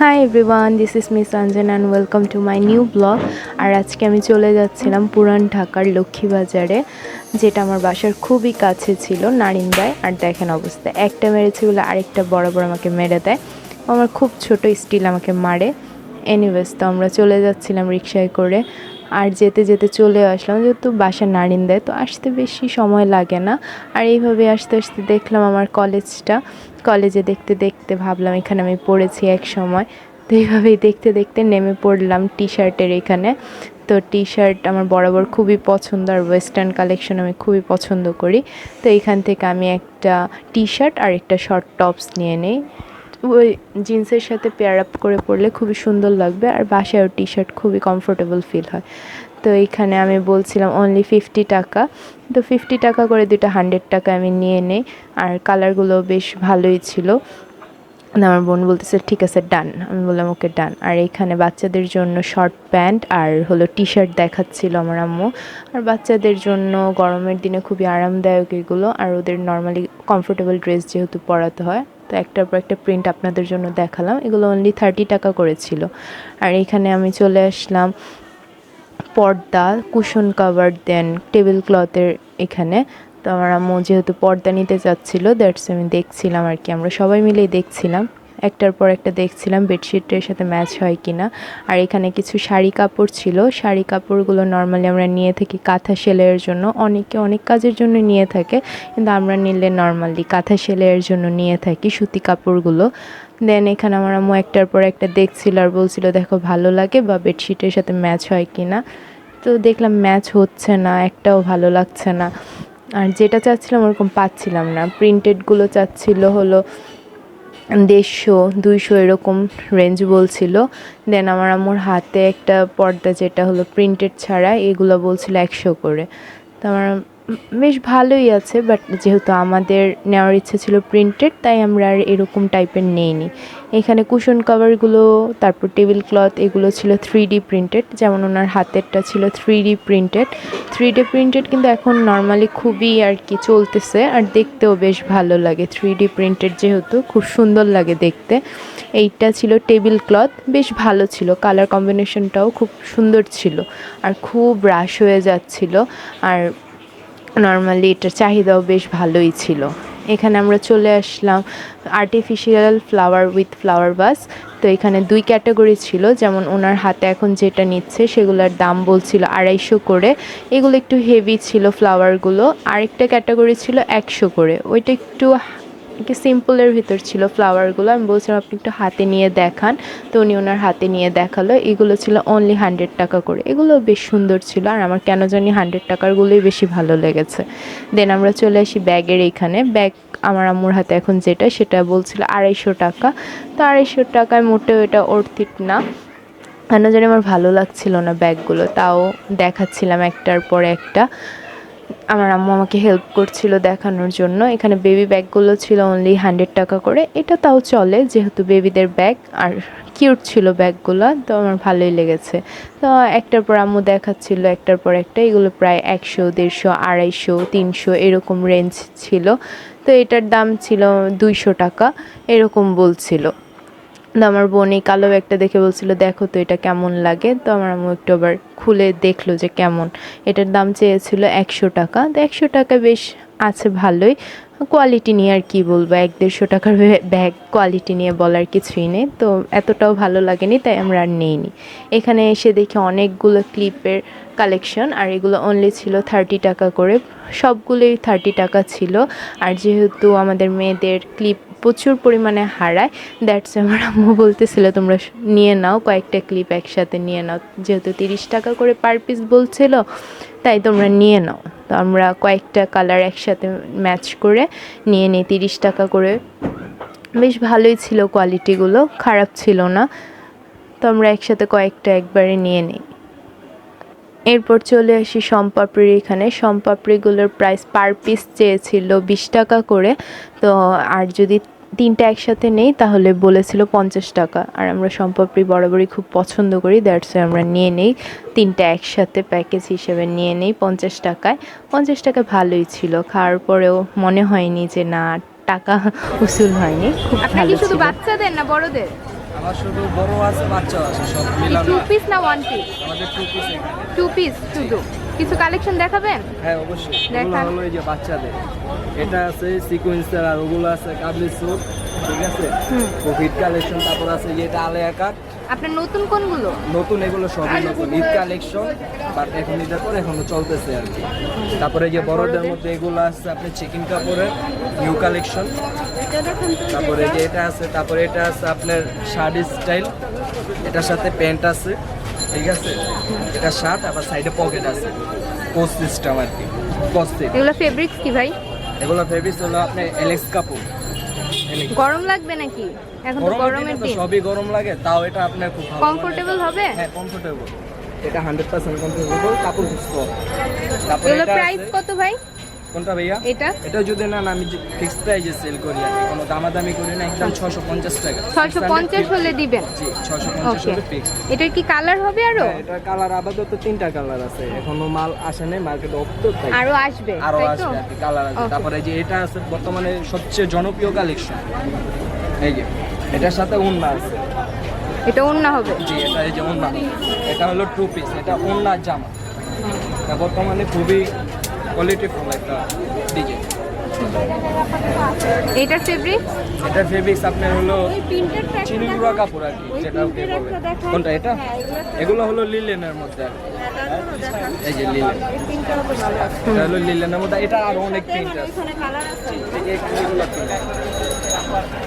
High everyone, this is miss Anjana and welcome to my new blog. আর আজকে আমি চলে যাচ্ছিলাম পুরান ঢাকার লক্ষ্মীবাজারে, যেটা আমার বাসার খুবই কাছে ছিল, নারিন্দায়। আর দেখেন অবস্থা, একটা মেরেছে বলে আরেকটা বরাবর আমাকে মেরে দেয়। আমার খুব ছোট স্টিল আমাকে মারে। এনিওয়েজ, তো আমরা চলে যাচ্ছিলাম রিকশায় করে। আর যেতে যেতে চলে আসলাম, যেহেতু বাসা নারিন্দায়, তো আসতে বেশি সময় লাগে না। আর এইভাবে আস্তে আস্তে দেখলাম আমার কলেজটা। কলেজে দেখতে দেখতে ভাবলাম এখানে আমি পড়েছি এক সময়। তো এইভাবেই দেখতে দেখতে নেমে পড়লাম টি শার্টের এখানে। তো টি শার্ট আমার বরাবর খুবই পছন্দ, আর ওয়েস্টার্ন কালেকশন আমি খুবই পছন্দ করি। তো এইখান থেকে আমি একটা টি শার্ট আর একটা শর্ট টপস নিয়ে নিই। ওই জিন্সের সাথে পেয়ার আপ করে পরলে খুবই সুন্দর লাগবে, আর বাসায়ও টি শার্ট খুবই কমফোর্টেবল ফিল হয়। তো এইখানে আমি বলছিলাম অনলি 50 টাকা। তো 50 টাকা করে দুটো 100 টাকা আমি নিয়ে নেই। আর কালারগুলো বেশ ভালোই ছিল। আমার বোন বলতেছে ঠিক আছে ডান, আমি বললাম ওকে ডান। আর এখানে বাচ্চাদের জন্য শর্ট প্যান্ট আর হলো টি শার্ট দেখাচ্ছিল আমার আম্মু। আর বাচ্চাদের জন্য গরমের দিনে খুবই আরামদায়ক এগুলো, আর ওদের নর্মালি কমফোর্টেবল ড্রেস যেহেতু পরাতে হয়। তো একটার পর একটা প্রিন্ট আপনাদের জন্য দেখালাম। এগুলো অনলি 30 টাকা করেছিল। আর এখানে আমি চলে আসলাম পর্দা, কুশন কাভার, দেন টেবিল ক্লথের এখানে। তো আমার আম্মু যেহেতু পর্দা নিতে চাচ্ছিলো, দ্যাটস আমি দেখছিলাম আর কি, আমরা সবাই মিলেই দেখছিলাম, একটার পর একটা দেখছিলাম বেডশিটের সাথে ম্যাচ হয় কি না। আর এখানে কিছু শাড়ি কাপড় ছিল। শাড়ি কাপড়গুলো নর্মালি আমরা নিয়ে থাকি কাঁথা সেলাইয়ের জন্য, অনেকে অনেক কাজের জন্য নিয়ে থাকে, কিন্তু আমরা নিলে নর্মালি কাঁথা সেলাইয়ের জন্য নিয়ে থাকি সুতি কাপড়গুলো। দেন এখানে আমার আম্মু একটার পর একটা দেখছিল আর বলছিল দেখো ভালো লাগে বা বেডশিটের সাথে ম্যাচ হয় কি না। তো দেখলাম ম্যাচ হচ্ছে না, একটাও ভালো লাগছে না। আর যেটা চাচ্ছিলাম ওরকম পাচ্ছিলাম না। প্রিন্টেডগুলো চাচ্ছিল হলো 150-200 এরকম রেঞ্জ বলছিল। দেন আমার আম্মুর হাতে একটা পর্দা যেটা হলো প্রিন্টেড ছাড়া, এগুলো বলছিল 100 করে। তো আমার বেশ ভালোই আছে, বাট যেহেতু আমাদের নেওয়ার ইচ্ছে ছিল প্রিন্টেড, তাই আমরা আর এরকম টাইপের নেইনি। এখানে কুশন কাভারগুলো, তারপর টেবিল ক্লথ, এগুলো ছিল 3D প্রিন্টেড। যেমন ওনার হাতেরটা ছিল 3D প্রিন্টেড। 3D প্রিন্টেড কিন্তু এখন নর্মালি খুবই আর কি চলতেছে, আর দেখতেও বেশ ভালো লাগে। 3D প্রিন্টেড যেহেতু খুব সুন্দর লাগে দেখতে। এইটা ছিল টেবিল ক্লথ, বেশ ভালো ছিল, কালার কম্বিনেশনটাও খুব সুন্দর ছিল, আর খুব রাশ হয়ে যাচ্ছিল। আর নর্মালি এটার চাহিদাও বেশ ভালোই ছিল। এখানে আমরা চলে আসলাম artificial flower with flower vase. তো এখানে 2 ক্যাটাগরি ছিল, যেমন ওনার হাতে এখন যেটা নিচ্ছে সেগুলোর দাম বলছিল 250 করে। এগুলো একটু হেভি ছিল ফ্লাওয়ারগুলো। আরেকটা ক্যাটাগরি ছিল 100 করে, ওইটা একটু সিম্পলের ভিতর ছিল ফ্লাওয়ারগুলো। আমি বলছিলাম আপনি একটু হাতে নিয়ে দেখান, তো উনি ওনার হাতে নিয়ে দেখালো। এগুলো ছিল অনলি 100 টাকা করে। এগুলো বেশ সুন্দর ছিল, আর আমার কেন জানি 100 টাকারগুলোই বেশি ভালো লেগেছে। দেন আমরা চলে আসি ব্যাগের এইখানে। ব্যাগ আমার আম্মুর হাতে এখন যেটা, সেটা বলছিল 250 টাকা। তো 250 টাকায় মোটেও এটা অর্থিত না, কেন জানি আমার ভালো লাগছিল না ব্যাগগুলো, তাও দেখাচ্ছিলাম একটার পর একটা। আমার আম্মু আমাকে হেল্প করছিল দেখানোর জন্য। এখানে বেবি ব্যাগগুলো ছিল অনলি 100 টাকা করে। এটা তাও চলে, যেহেতু বেবিদের ব্যাগ, আর কিউট ছিল ব্যাগগুলো, তো আমার ভালোই লেগেছে। তো একটার পর আম্মু দেখাচ্ছিল একটার পর একটা। এগুলো প্রায় 100, 150, 250, 300 এরকম রেঞ্জ ছিল। তো এটার দাম ছিল 200 টাকা এরকম বলছিল। আমার বোন এই কালো ব্যাগটা দেখে বলছিল দেখো তো এটা কেমন লাগে। তো আমার আম্মু একটু আবার খুলে দেখলো যে কেমন। এটার দাম চেয়েছিল 100 টাকা। তো 100 টাকা বেশ আছে, ভালোই কোয়ালিটি নিয়ে আর কি বলবো, 100-150 টাকার ব্যাগ কোয়ালিটি নিয়ে বলার কিছুই নেই। তো এতটাও ভালো লাগেনি, তাই আমরা আর নেইনি। এখানে এসে দেখি অনেকগুলো ক্লিপের কালেকশন, আর এগুলো অনলি ছিল 30 টাকা করে। সবগুলোই 30 টাকা ছিল। আর যেহেতু আমাদের মেয়েদের ক্লিপ প্রচুর পরিমাণে হারায়, দ্যাটস আমার আম্মু বলতেছিল তোমরা নিয়ে নাও, কয়েকটা ক্লিপ একসাথে নিয়ে নাও, যেহেতু 30 টাকা করে পার পিস বলছিল, তাই তোমরা নিয়ে নাও। তো আমরা কয়েকটা কালার একসাথে ম্যাচ করে নিয়ে নিই 30 টাকা করে। বেশ ভালোই ছিল, কোয়ালিটিগুলো খারাপ ছিল না। তো আমরা একসাথে কয়েকটা একবারে নিয়ে নিই। এরপর চলে আসি শমপাপড়ির এখানে। শমপাপড়িগুলোর প্রাইস পার পিস চেয়েছিল 20 টাকা করে। তো আর যদি 3টা একসাথে নেই তাহলে বলেছিল 50 টাকা। আর আমরা শমপাপড়ি বরাবরই খুব পছন্দ করি, দ্যাটস ওয়াই আমরা নিয়ে নেই 3টা একসাথে প্যাকেজ হিসেবে নিয়ে নেই 50 টাকায়। 50 টাকা ভালোই ছিল, খাওয়ার পরেও মনে হয়নি যে না টাকা উসুল হয়নি, খুব আপনার ভালো কি শুধু ছিল। বাচ্চাদের না বড়দের? আমার শুধু বড় আছে, বাচ্চাও আছে, সব কি মিলানো। 2 পিস না 1 পিস? আমাদের 2 পিস এখানে। 2 পিস শুধু। কিছু কালেকশন দেখাবেন? হ্যাঁ অবশ্যই। এগুলো দেখান। হলো এই যে বাচ্চাদের, এটা আছে সিকোয়েন্সার, আর ওগুলো আছে কাবলি স্যুট, ঠিক আছে, কোভিড কালেকশন। তারপর আছে যে এটা আলেয়া কাট। আপনার নতুন কোনগুলো? নতুন এগুলো সবই নতুন, ঈদ কালেকশন, বাট এখন ঈদের পর এখনো চলতেছে আর কি। তারপরে যে বড়দের মধ্যে এগুলো আছে আপনি চিকেন কাপড়ের নিউ কালেকশন। তারপরে যে এটা আছে, তারপরে এটা আছে আপনার শার্ট স্টাইল, এটার সাথে প্যান্ট আছে, ঠিক আছে, এটা শার্ট, আবার সাইডে পকেট আছে, পোস্ট সিস্টেম আর কি, পোস্ট। এগুলো ফেব্রিক্স কি ভাই? এগুলো ফেব্রিক্স হলো আপনার এলেক্স কাপড়। গরম লাগবে নাকি? এখন তো গরমের তো দিন। সবই গরম লাগে, তাও এটা আপনার খুব ভালো কমফোর্টেবল হবে? হ্যাঁ কমফোর্টেবল, এটা 100% কমফোর্টেবল, কাপড় খুব সফট। তারপরে এগুলো এটা প্রাইস আছে- কত ভাই? কোনটা ভাইয়া? এটা এটা যদি না আমি ফিক্স প্রাইসে সেল করি আর কি, কোনো দামাদামি করি না, একদম 650 টাকা। 650 হলে দিবেন? জি 650 ওকে। হলে ফিক্স। এটার কি কালার হবে আরো? এটা কালার আপাতত 3টা কালার আছে, এখনো মাল আসে নাই মার্কেটে, অপ্তর তাই আরো আসবে আরো তাই তো? আসবে আর কি, কালার আছে। Okay. তারপরে যে এটা আছে বর্তমানে সবচেয়ে জনপ্রিয় কালেকশন, এই যে এটার সাথে ওড়না আছে। এটা ওন্না হবে? জি এটা এই যে ওড়না, এটা হলো 2 পিস, এটা ওড়না জামা, এটা বর্তমানে খুবই কোয়ালিটিফুল একটা ডিজাইন। এটার ফেব্রিক? এটা ফেব্রিক্স আপনার হলো চিনি গুঁড়া কাপড় আর কি, যেটা ওকে বলে। কোনটা এটা? এগুলো হলো লিলেনের মধ্যে আর কি। এই যে লিলেন, এটা হলো লিলেনের মধ্যে, এটা আরো অনেক প্রিন্ট আছে। এই যে এগুলো print।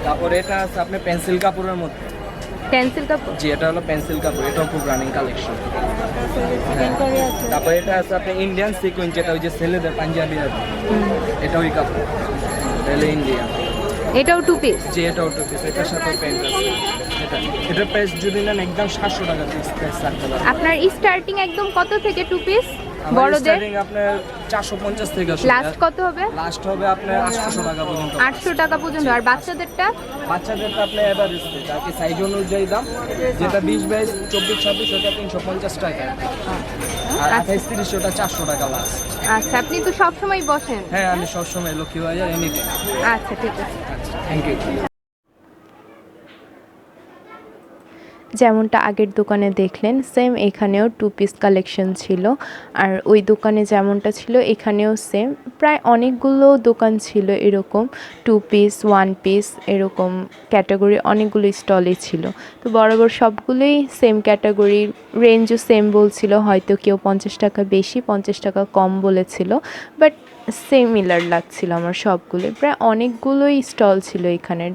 তারপরে এটা আছে আপনার পেন্সিল কাপড়ের মধ্যে। পেন্সিল কাপড়? জি এটা হলো পেন্সিল কাপড়, এটাও খুব রানিং কালেকশন। তারপরে এটা আছে আপনার ইন্ডিয়ান সিকোয়েন্স, যেটা ওই যে ছেলেদের পাঞ্জাবি আর কি। এটা ওই কাপড়, এটা হলো ইন্ডিয়ান। এটাও 2 পিস? যে এটাও 2 পিস, এটার সাথে প্যান্ট আছে। এটার প্রাইস যদি নেন একদম 700 টাকা পিস প্রাইস রাখতে পারবেন। আপনার স্টার্টিং একদম কত থেকে 2 পিস বড়দের? স্টার্টিং আপনার 450 থেকে শুরু। লাস্ট কত হবে? লাস্ট হবে আপনার 800 টাকা পর্যন্ত। 800 টাকা পর্যন্ত। আর বাচ্চাদেরটা? বাচ্চাদেরটা আপনার এভারেজ রেট আর কি, সাইজ অনুযায়ী দাম, যেটা 20 22 24 26 ওটা 350 টাকা, আর 28 30 ওটা 400 টাকা লাস্ট। আচ্ছা, আপনি তো সব সময় বসেন? হ্যাঁ আমি সবসময় লক্ষ্মী বাজার এনিটাইম। আচ্ছা ঠিক আছে। আচ্ছা থ্যাংক ইউ। যেমনটা আগের দোকানে দেখলেন সেম এখানেও 2 পিস কালেকশন ছিল, আর ওই দোকানে যেমনটা ছিল এখানেও সেম। প্রায় অনেকগুলো দোকান ছিল এরকম 2 পিস 1 পিস এরকম ক্যাটাগরি, অনেকগুলো স্টলই ছিল। তো বরাবর সবগুলোই সেম ক্যাটাগরির, রেঞ্জও সেম বলছিল, হয়তো কেউ 50 টাকা বেশি 50 টাকা কম বলেছিল, বাট সিমিলার লাগছিল আমার সবগুলো। প্রায় অনেকগুলোই স্টল ছিল এখানের,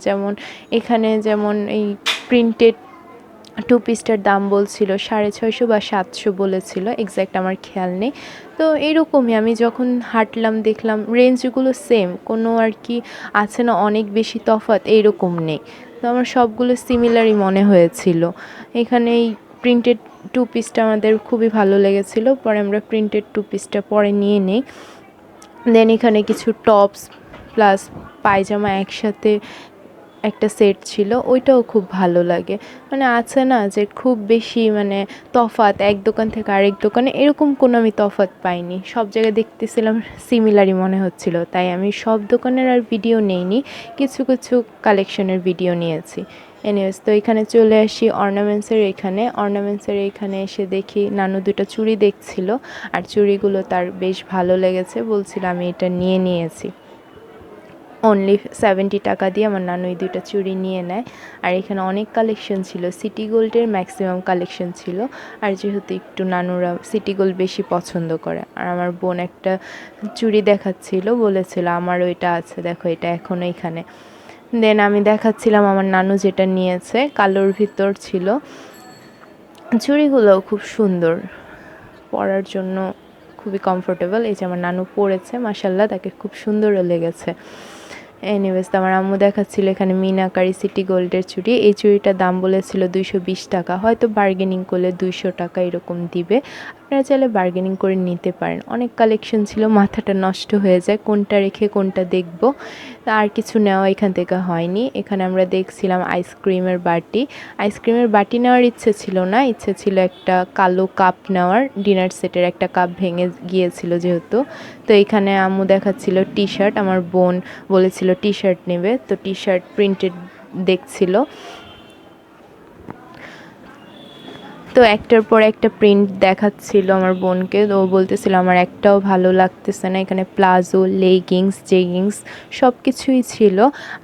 যেমন এই প্রিন্টেড 2 পিসটার দাম বলছিল 650 বা 700 বলেছিল, এক্স্যাক্ট আমার খেয়াল নেই। তো এইরকমই আমি যখন হাঁটলাম দেখলাম রেঞ্জগুলো সেম, কোনো আর কি আছে না অনেক বেশি তফাৎ, এইরকম নেই। তো আমার সবগুলো সিমিলারই মনে হয়েছিল। এখানে এই প্রিন্টেড 2 পিসটা আমাদের খুবই ভালো লেগেছিল, পরে আমরা প্রিন্টেড 2 পিসটা পরে নিয়ে নিই। দেন এখানে কিছু টপস প্লাস পায়জামা একসাথে একটা সেট ছিল, ওইটাও খুব ভালো লাগে। মানে আছে না যে খুব বেশি মানে তফাৎ এক দোকান থেকে আরেক দোকানে, এরকম কোনো আমি তফাৎ পাইনি। সব জায়গায় দেখতেছিলাম সিমিলারই মনে হচ্ছিল, তাই আমি সব দোকানের আর ভিডিও নেইনি, কিছু কিছু কালেকশনের ভিডিও নিয়েছি। এনিওয়েজ, তো এখানে চলে আসি অর্নামেন্টসের এখানে এসে দেখি নানু দুটো চুড়ি দেখছিল, আর চুড়িগুলো তার বেশ ভালো লেগেছে, বলছিল আমি এটা নিয়েছি। অনলি 70 টাকা দিয়ে আমার নানু এই 2টা চুড়ি নিয়ে নেয়। আর এখানে অনেক কালেকশন ছিল, সিটি গোল্ডের ম্যাক্সিমাম কালেকশন ছিল। আর যেহেতু একটু নানুরা সিটি গোল্ড বেশি পছন্দ করে, আর আমার বোন একটা চুড়ি দেখাচ্ছিল, বলেছিল আমারও এটা আছে, দেখো এটা এখনও এখানে। দেন আমি দেখাচ্ছিলাম আমার নানু যেটা নিয়েছে, কালোর ভিতর ছিল। চুড়িগুলোও খুব সুন্দর, পরার জন্য খুবই কমফোর্টেবল। এই যে আমার নানু পরেছে, মাশাল্লাহ তাকে খুব সুন্দরও লেগেছে। এনিওয়েজ, আমার আম্মু দেখাচ্ছিল এখানে মিনাকারি সিটি গোল্ডের চুড়ি। এই চুড়িটার দাম বলেছিল 220 টাকা, হয়তো বার্গেনিং করলে 200 টাকা এরকম দিবে। আপনারা চাইলে বার্গেনিং করে নিতে পারেন। অনেক কালেকশন ছিল, মাথাটা নষ্ট হয়ে যায় কোনটা রেখে কোনটা দেখব। আর কিছু নেওয়া এখান থেকে হয়নি। এখানে আমরা দেখছিলাম আইসক্রিমের বাটি নেওয়ার ইচ্ছে ছিল না, ইচ্ছে ছিল একটা কালো কাপ নেওয়ার, ডিনার সেটের একটা কাপ ভেঙে গিয়েছিল যেহেতু। তো এখানে আম্মু দেখাচ্ছিল টি শার্ট, আমার বোন বলেছিল টি শার্ট নেবে, তো টি শার্ট প্রিন্টেড দেখছিল। তো একটার পর একটা প্রিন্ট দেখাচ্ছিল আমার বোনকে, তো ও বলতেছিল আমার একটাও ভালো লাগতেছে না। এখানে প্লাজো, লেগিংস, জেগিংস সব কিছুই ছিল।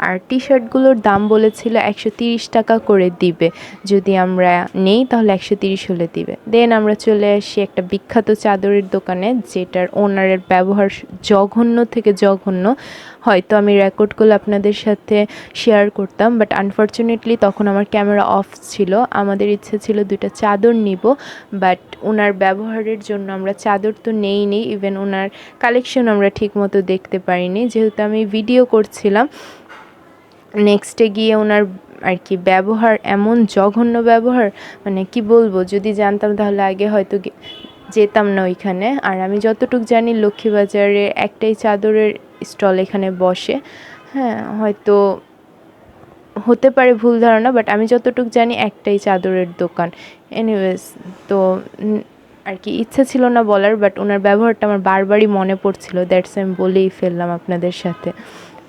আর টি শার্টগুলোর দাম বলেছিল 130 টাকা করে দিবে, যদি আমরা নেই তাহলে 130 হলে দিবে। দেন আমরা চলে আসি একটা বিখ্যাত চাদরের দোকানে, যেটার ওনারের ব্যবহার জঘন্য থেকে জঘন্য। হয়তো আমি রেকর্ড করলে আপনাদের সাথে শেয়ার করতাম, বাট আনফর্চুনেটলি তখন আমার ক্যামেরা অফ ছিল। আমাদের ইচ্ছে ছিল দুইটা চাদর নিব, বাট ওনার ব্যবহারের জন্য আমরা চাদর তো নেইনি, ইভেন ওনার কালেকশন আমরা ঠিকমতো দেখতে পারিনি, যেহেতু আমি ভিডিও করছিলাম। নেক্সটে গিয়ে ওনার আর কি ব্যবহার, এমন জঘন্য ব্যবহার, মানে কি বলবো, যদি জানতাম তাহলে আগে হয়তো যেতাম না ওইখানে। আর আমি যতটুকু জানি লক্ষ্মীবাজারে একটাই চাদরের স্টল এখানে বসে। হ্যাঁ, হয়তো হতে পারে ভুল ধারণা, বাট আমি যতটুকু জানি একটাই চাদরের দোকান। এনিওয়েজ, তো আর কি ইচ্ছা ছিল না বলার, বাট ওনার ব্যবহারটা আমার বারবারই মনে পড়ছিল, দ্যাটস আমি বলেই ফেললাম আপনাদের সাথে।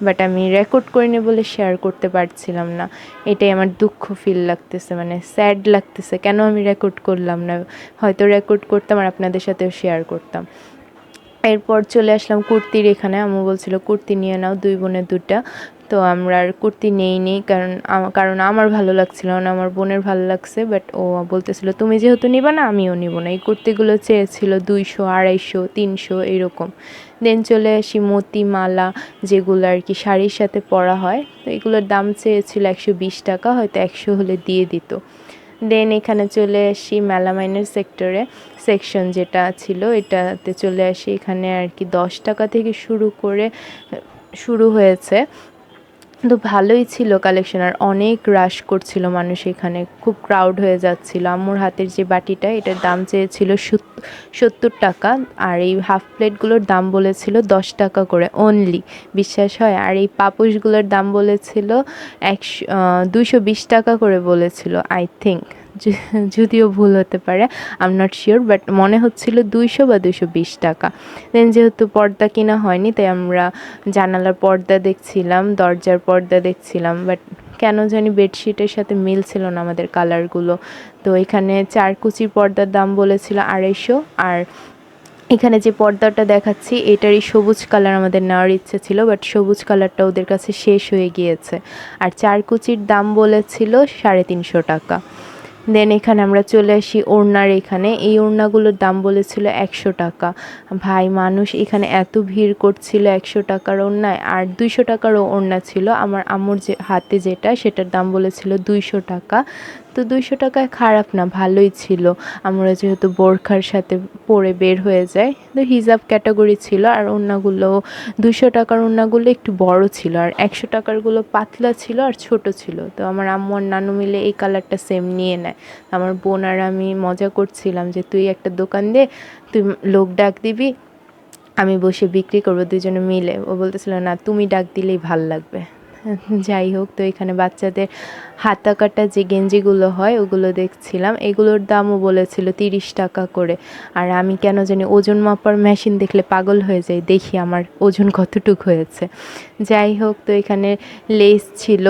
বাট আমি রেকর্ড করিনি বলে শেয়ার করতে পারছিলাম না, এটাই আমার দুঃখ ফিল লাগতেছে, মানে স্যাড লাগতেছে কেন আমি রেকর্ড করলাম না। হয়তো রেকর্ড করতাম আর আপনাদের সাথেও শেয়ার করতাম। এরপর চলে আসলাম কুর্তির এখানে। আম্মু বলছিল কুর্তি নিয়ে নাও, দুই বোনের দুটা। তো আমরা আর কুর্তি নেইনি, কারণ আমার ভালো লাগছিল না, আমার বোনের ভালো লাগছে, বাট ও বলতেছিল তুমি যেহেতু নিবা না আমিও নিব না। এই কুর্তিগুলো চেয়েছিল 200, 250, 300 এরকম। দেন চলে আসি মতি মালা, যেগুলো আর কি শাড়ির সাথে পরা হয়, তো এগুলোর দাম চেয়েছিল 120 টাকা, হয়তো 100 হলে দিয়ে দিত। দেন এখানে চলে আসি মেলামাইনের সেকশন যেটা ছিল, এটাতে চলে আসি। এখানে আর কি 10 টাকা থেকে শুরু হয়েছে, তো ভালোই ছিল কালেকশন। আর অনেক রাশ করছিল মানুষ, এখানে খুব ক্রাউড হয়ে যাচ্ছিল। আম্মুর হাতের যে বাটিটা, এটার দাম চেয়েছিল 70 টাকা, আর এই হাফ প্লেটগুলোর দাম বলেছিল 10 টাকা করে অনলি, বিশ্বাস হয়। আর এই পাপোশগুলোর দাম বলেছিল 220 টাকা করে বলেছিল, আই থিঙ্ক, যদিও ভুল হতে পারে, I am not sure, but মনে হচ্ছিল 200 বা 220 টাকা। দেন যেহেতু পর্দা কিনা হয়নি, তাই আমরা জানালার পর্দা দেখছিলাম, দরজার পর্দা দেখছিলাম, বাট কেন জানি বেডশিটের সাথে মিলছিল না আমাদের কালারগুলো। তো এখানে 4 কুচির পর্দার দাম বলেছিল 250, আর এখানে যে পর্দাটা দেখাচ্ছি এটারই সবুজ কালার আমাদের নেওয়ার ইচ্ছে ছিল, বাট সবুজ কালারটা ওদের কাছে শেষ হয়ে গিয়েছে। আর 4 কুচির দাম বলেছিল 350 টাকা। দেন এখানে আমরা চলে আসি ওড়নার এখানে। এই ওড়নাগুলোর দাম বলেছিল 100 টাকা। ভাই, মানুষ এখানে এত ভিড় করছিল 100 টাকার ওড়নায়, আর 200 টাকারও ওড়না ছিল। আমার আম্মুর যে হাতে যেটা, সেটার দাম বলেছিল 200 টাকা। তো 200 টাকায় খারাপ না, ভালোই ছিল। আমরা যেহেতু বোরখার সাথে পরে বের হয়ে যাই, তো হিজাব ক্যাটাগরি ছিল। আর ওড়নাগুলো 200 টাকার ওড়নাগুলো একটু বড় ছিল, আর 100 টাকারগুলো পাতলা ছিল আর ছোট ছিল। তো আমার আম্মু আর নানু মিলে এই কালারটা সেম নিয়ে নেয়। আমার বোন আর আমি মজা করছিলাম যে তুই একটা দোকান দে, তুই লোক ডাক দিবি, আমি বসে বিক্রি করবো দুজনে মিলে। ও বলতেছিল না, তুমি ডাক দিলেই ভাল লাগবে। যাই হোক, তো এখানে বাচ্চাদের হাতা কাটা যে গেঞ্জিগুলো হয় ওগুলো দেখছিলাম। এগুলোর দামও বলেছিল 30 টাকা করে। আর আমি কেন জানি ওজন মাপার মেশিন দেখলে পাগল হয়ে যাই, দেখি আমার ওজন কতটুক হয়েছে। যাই হোক, তো এখানে লেস ছিল,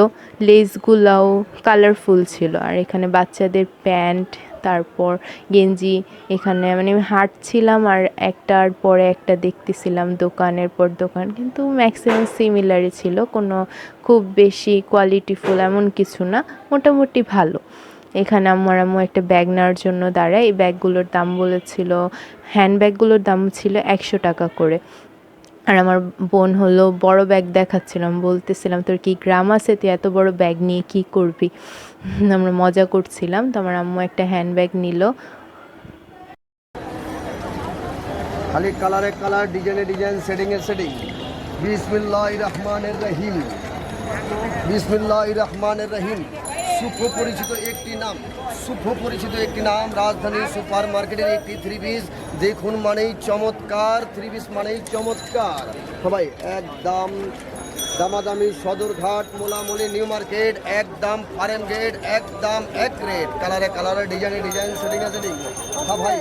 লেসগুলাও কালারফুল ছিল। আর এখানে বাচ্চাদের প্যান্ট, তারপর গেঞ্জি, এখানে মানে আমি হাঁটছিলাম আর একটার পরে একটা দেখতেছিলাম দোকানের পর দোকান, কিন্তু ম্যাক্সিমাম সিমিলারই ছিল, কোনো খুব বেশি কোয়ালিটিফুল এমন কিছু না, মোটামুটি ভালো। এখানে আম্মু একটা ব্যাগ নেওয়ার জন্য দাঁড়ায়। এই ব্যাগগুলোর দাম বলেছিল, হ্যান্ডব্যাগগুলোর দাম ছিল 100 টাকা করে। আর আমার বোন হলো বড় ব্যাগ দেখাচ্ছিলাম, বলতেছিলাম তোর কি গ্রাম আছে, তুই এত বড় ব্যাগ নিয়ে কি করবি। আমরা মজা করছিলাম। তো আমার আম্মু একটা হ্যান্ডব্যাগ নিল। খালি কালারে কালার, ডিজাইনে ডিজাইন, সেটিংয়ে সেটিং। বিসমিল্লাহির রহমানির রহিম, বিসমিল্লাহির রহমানির রহিম। সুপরিচিত একটি নাম, রাজধানী সুপার মার্কেটের একটি 3 পিস। দেখুন, মানেই চমৎকার, 3 পিস মানেই চমৎকার। সবাই একদম দামাদামি, সদরঘাট, মোলামুলি, নিউ মার্কেট, একদম ফারেন গেট, একদম এক রেট। কালারে কালারে, ডিজাইনে ডিজাইন, সেটিংয়ে সেটিং। হ্যাঁ ভাই,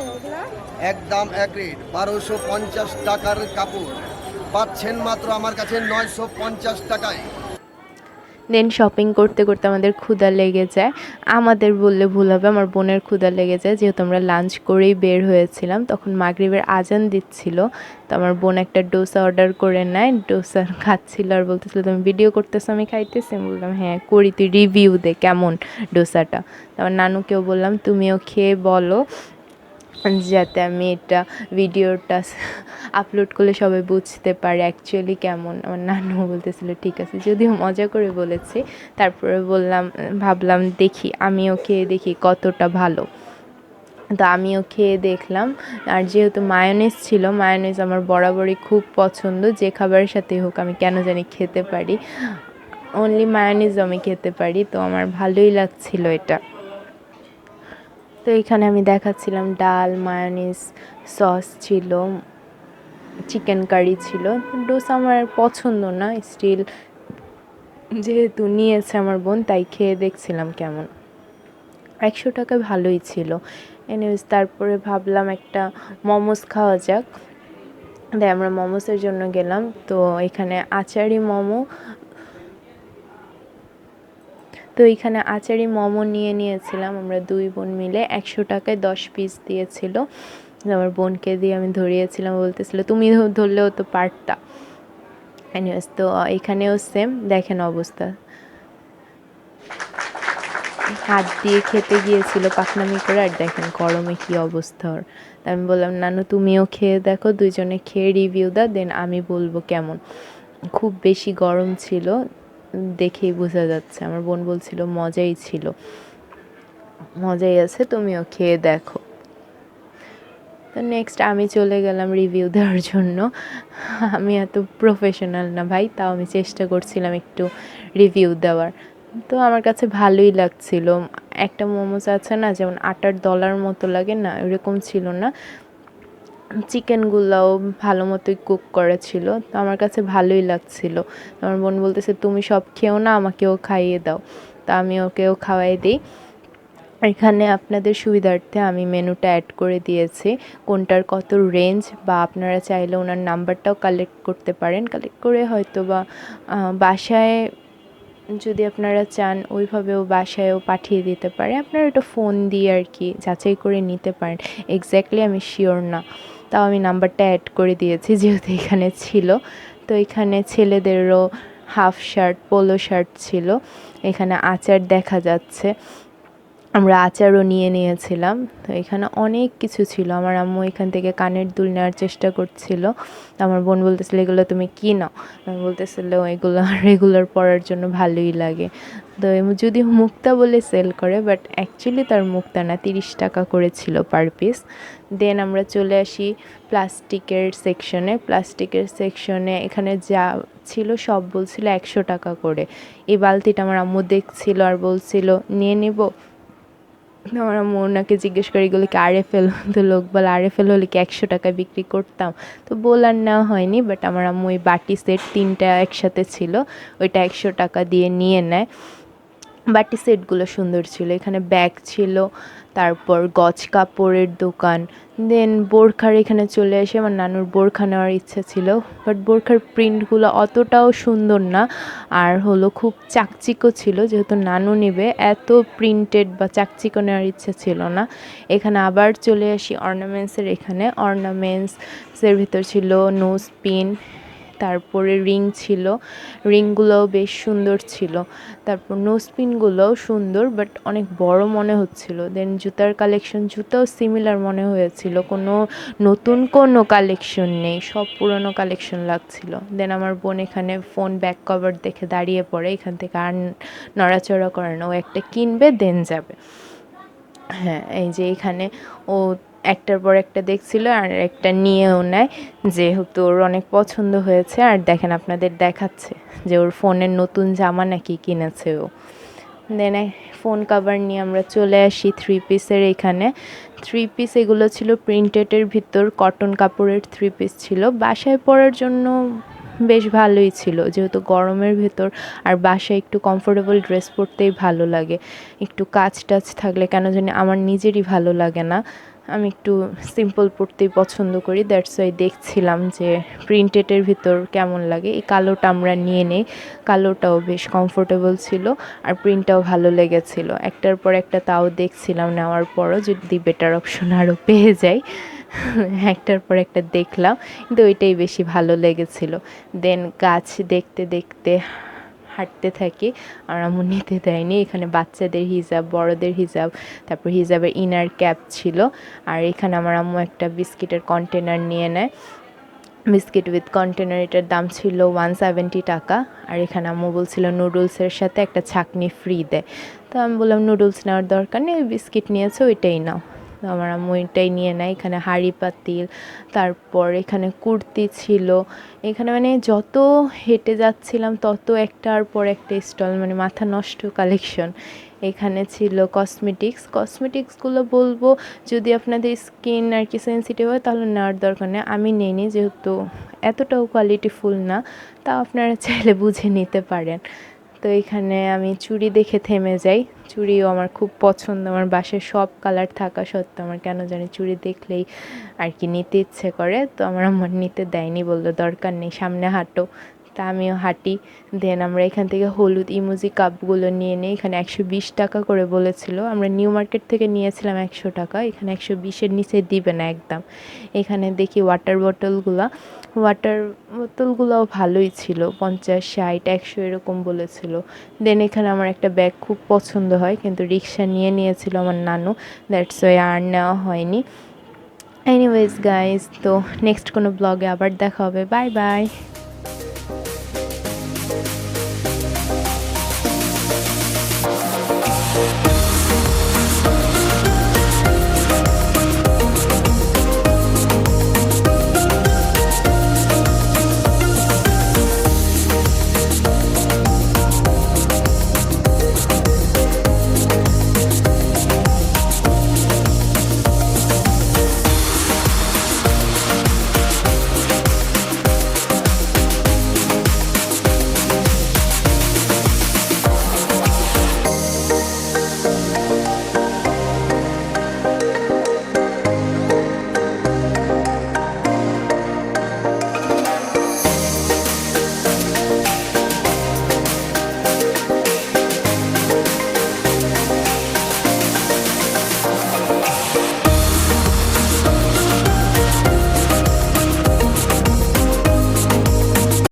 একদম এক রেট। 1250 টাকার কাপড় পাচ্ছেন মাত্র আমার কাছে 950 টাকায়। দেন শপিং করতে করতে আমাদের ক্ষুধা লেগে যায়, আমাদের বললে ভুল হবে, আমার বোনের ক্ষুধা লেগে যায়, যেহেতু আমরা লাঞ্চ করেই বের হয়েছিলাম। তখন মাগরিবের আজান দিচ্ছিল, তো আমার বোন একটা ডোসা অর্ডার করে নেয়, ডোসা খাচ্ছিল আর বলতেছিল তুমি ভিডিও করতেছো আমি খাইতেছি, আমি বললাম হ্যাঁ করি, তুই রিভিউ দে কেমন ডোসাটা। তারপর নানুকেও বললাম তুমিও খেয়ে বলো, যাতে আমি এটা ভিডিওটা আপলোড করলে সবাই বুঝতে পারে অ্যাকচুয়ালি কেমন। আমার নানু বলতেছিল ঠিক আছে, যদিও মজা করে বলেছি। তারপরে ভাবলাম দেখি আমিও খেয়ে দেখি কতটা ভালো। তো আমিও খেয়ে দেখলাম, আর যেহেতু মায়োনিজ ছিল, মায়োনিজ আমার বরাবরই খুব পছন্দ, যে খাবারের সাথেই হোক আমি কেন জানি খেতে পারি, অনলি মায়োনিজ আমি খেতে পারি, তো আমার ভালোই লাগছিল এটা। তো এখানে আমি দেখাচ্ছিলাম ডাল, মায়োনিজ, সস ছিল, চিকেন কারি ছিল। ডোসা আমার পছন্দ না, স্টিল যেহেতু নিয়েছে আমার বোন তাই খেয়ে দেখছিলাম কেমন। 100 টাকা ভালোই ছিল। এনিওয়েজ তারপরে ভাবলাম একটা মোমোস খাওয়া যাক, তাই আমরা মোমোসের জন্য গেলাম। তো এখানে আচারি মোমো নিয়েছিলাম আমরা 2 বোন মিলে। 100 টাকায় 10 পিস দিয়েছিল। আমার বোনকে দিয়ে আমি ধরিয়েছিলাম, বলতেছিল তুমি ধরলেও তো পারতা। এনিওয়েজ তো এখানেও সেম, দেখেন অবস্থা, হাত দিয়ে খেতে গিয়েছিল পাকনামি করে, আর দেখেন গরমে কি অবস্থা ওর। তা আমি বললাম নানু তুমিও খেয়ে দেখো, দুইজনে খেয়ে রিভিউ দাও, দেন আমি বলবো কেমন। খুব বেশি গরম ছিল, দেখেই বোঝা যাচ্ছে। আমার বোন বলছিল মজাই ছিল, মজাই আছে, তুমিও খেয়ে দেখো। তো নেক্সট আমি চলে গেলাম রিভিউ দেওয়ার জন্য। আমি এত প্রফেশনাল না ভাই, তাও আমি চেষ্টা করছিলাম একটু রিভিউ দেওয়ার। তো আমার কাছে ভালোই লাগছিল। একটা মোমোস আছে না যেমন আটার দলার মতো লাগে না, এরকম ছিল না, চিকেনগুলোও ভালো মতোই কুক করা ছিল, তো আমার কাছে ভালোই লাগছিল। আমার বোন বলতেছে তুমি সব খেও না, আমাকেও খাইয়ে দাও, তা আমি ওকেও খাওয়াই দিই। এখানে আপনাদের সুবিধার্থে আমি মেনুটা অ্যাড করে দিয়েছি, কোনটার কত রেঞ্জ, বা আপনারা চাইলে ওনার নাম্বারটাও কালেক্ট করতে পারেন, কালেক্ট করে হয়তো বা বাসায় যদি আপনারা চান ওইভাবেও বাসায়ও পাঠিয়ে দিতে পারে। আপনারা এটা ফোন দিয়ে আর কি যাচাই করে নিতে পারেন, এক্স্যাক্টলি আমি শিওর না, তাও আমি নাম্বারটা অ্যাড করে দিয়েছি যেহেতু এখানে ছিল। তো এখানে ছেলেদেরও হাফ শার্ট, পোলো শার্ট ছিল। এখানে আচার দেখা যাচ্ছে, আমরা আচারও নিয়েছিলাম। তো এখানে অনেক কিছু ছিল। আমার আম্মু এখান থেকে কানের দুল নেওয়ার চেষ্টা করছিল, আমার বোন বলতেছিল এগুলো তুমি কি নাও, আমি বলতেছিল এগুলো রেগুলার পরার জন্য ভালোই লাগে। তো যদিও মুক্তা বলে সেল করে, বাট অ্যাকচুয়ালি তার মুক্তা না, 30 টাকা করে ছিল পার পিস। দেন আমরা চলে আসি প্লাস্টিকের সেকশনে। এখানে যা ছিল সব বলছিল 100 টাকা করে। এই বালতিটা আমার আম্মু দেখছিল আর বলছিল নিয়ে নেব। আমার আম্মু ওনাকে জিজ্ঞেস করি এগুলো কি RFL, তো লোক বলে RFL হলে কি 100 টাকায় বিক্রি করতাম, তো বলার নেওয়া হয়নি। বাট আমার আম্মু ওই বাটি সেট 3টা একসাথে ছিল, ওইটা 100 টাকা দিয়ে নিয়ে নেয়। বাটি সেটগুলো সুন্দর ছিল। এখানে ব্যাগ ছিল, তারপর গজ কাপড়ের দোকান। দেন বোরখার এখানে চলে এসে আমার নানুর বোরখা নেওয়ার ইচ্ছা ছিল, বাট বোরখার প্রিন্টগুলো অতটাও সুন্দর না, আর হলো খুব চাকচিকো ছিল, যেহেতু নানু নেবে এত প্রিন্টেড বা চাকচিকো নেওয়ার ইচ্ছা ছিল না। এখানে আবার চলে আসি এখানে অর্নামেন্টসের ভিতর ছিল নোজ পিন, তারপরে রিং ছিল, রিংগুলোও বেশ সুন্দর ছিল। তারপর নোজপিনগুলোও সুন্দর, বাট অনেক বড় মনে হচ্ছিল। দেন জুতার কালেকশন, জুতাও সিমিলার মনে হয়েছিল, কোনো কালেকশন নেই, সব পুরনো কালেকশন লাগছিল। দেন আমার বোন এখানে ফোন ব্যাক কভার দেখে দাঁড়িয়ে পড়ে, এখান থেকে আর নড়াচড়া করে না, ও একটা কিনবে দেন যাবে। হ্যাঁ, এই যে এখানে ও একটার পর একটা দেখছিল আর একটা নিয়েও নেয়, যেহেতু ওর অনেক পছন্দ হয়েছে। আর দেখেন আপনাদের দেখাচ্ছে যে ওর ফোনের নতুন জামা নাকি কিনেছে ও। দেন ফোন কভার নিয়ে আমরা চলে আসি 3 পিসের এখানে। 3 পিস এগুলো ছিল প্রিন্টেডের ভিতর, কটন কাপড়ের 3 পিস ছিল, বাসায় পরার জন্য বেশ ভালোই ছিল, যেহেতু গরমের ভেতর আর বাসায় একটু কমফোর্টেবল ড্রেস পরতেই ভালো লাগে। একটু কাজ টাজ থাকলে কেন জানি আমার নিজেরই ভালো লাগে না, আমি একটু সিম্পল পরতেই পছন্দ করি, দ্যাটস ওয়াই দেখছিলাম যে প্রিন্টেডের ভিতর কেমন লাগে। এই কালোটা আমরা নিয়ে নেই, কালোটাও বেশ কমফোর্টেবল ছিল আর প্রিন্টটাও ভালো লেগেছিল। একটার পর একটা তাও দেখছিলাম, নেওয়ার পরও যদি বেটার অপশন আরও পেয়ে যাই একটার পর একটা দেখলাম, কিন্তু ওইটাই বেশি ভালো লেগেছিল। দেন গাছ দেখতে দেখতে হাঁটতে থাকি, আর আম্মু নিতে দেয়নি। এখানে বাচ্চাদের হিজাব, বড়দের হিজাব, তারপর হিজাবের ইনার ক্যাপ ছিল। আর এখানে আমার আম্মু একটা বিস্কিটের কন্টেনার নিয়ে নেয়, বিস্কিট উইথ কন্টেনার, এটার দাম ছিল 170 টাকা। আর এখানে আম্মু বলছিল নুডলসের সাথে একটা ছাঁকনি ফ্রি দেয়। তো আমি বললাম নুডলস নেওয়ার দরকার নেই, ওই বিস্কিট নিয়েছে ওইটাই নাও। তো আমার আম্মু এটাই নিয়ে নেয়। এখানে হাঁড়ি পাতিল, তারপর এখানে কুর্তি ছিল। এখানে মানে যত হেঁটে যাচ্ছিলাম তত একটার পর একটা স্টল, মানে মাথা নষ্ট কালেকশন। এখানে ছিল কসমেটিক্সগুলো বলবো যদি আপনাদের স্কিন আর কি সেন্সিটিভ হয় তাহলে নেওয়ার দরকার নেই, আমি নিইনি যেহেতু এতটাও কোয়ালিটিফুল না, তা আপনারা চাইলে বুঝে নিতে পারেন। তো এখানে আমি চুড়ি দেখে থেমে যাই, চুড়িও আমার খুব পছন্দ, আমার বাসায় সব কালার থাকা সত্ত্বেও আমার কেন জানি চুড়ি দেখলেই আর কি নিতে ইচ্ছে করে। তো আমার নিতে দেয়নি, বললো দরকার নেই, সামনে হাঁটো। তা আমিও হাঁটি। দেন আমরা এখান থেকে হলুদ ইমোজি কাপগুলো নিয়ে নিই। এখানে 120 টাকা করে বলেছিল, আমরা নিউ মার্কেট থেকে নিয়েছিলাম 100 টাকা, এখানে 120-এর নিচে দিবে না একদম। এখানে দেখি ওয়াটার বোতলগুলোও ভালোই ছিল, 50, 60, 100 এরকম বলেছিল। দেন এখানে আমার একটা ব্যাগ খুব পছন্দ হয়, কিন্তু রিক্সা নিয়ে নিয়েছিল আমার নানু, দ্যাটস ওয়াই আর নেওয়া হয়নি। এনিওয়েজ গাইজ, তো নেক্সট কোনো ব্লগে আবার দেখা হবে, বাই বাই।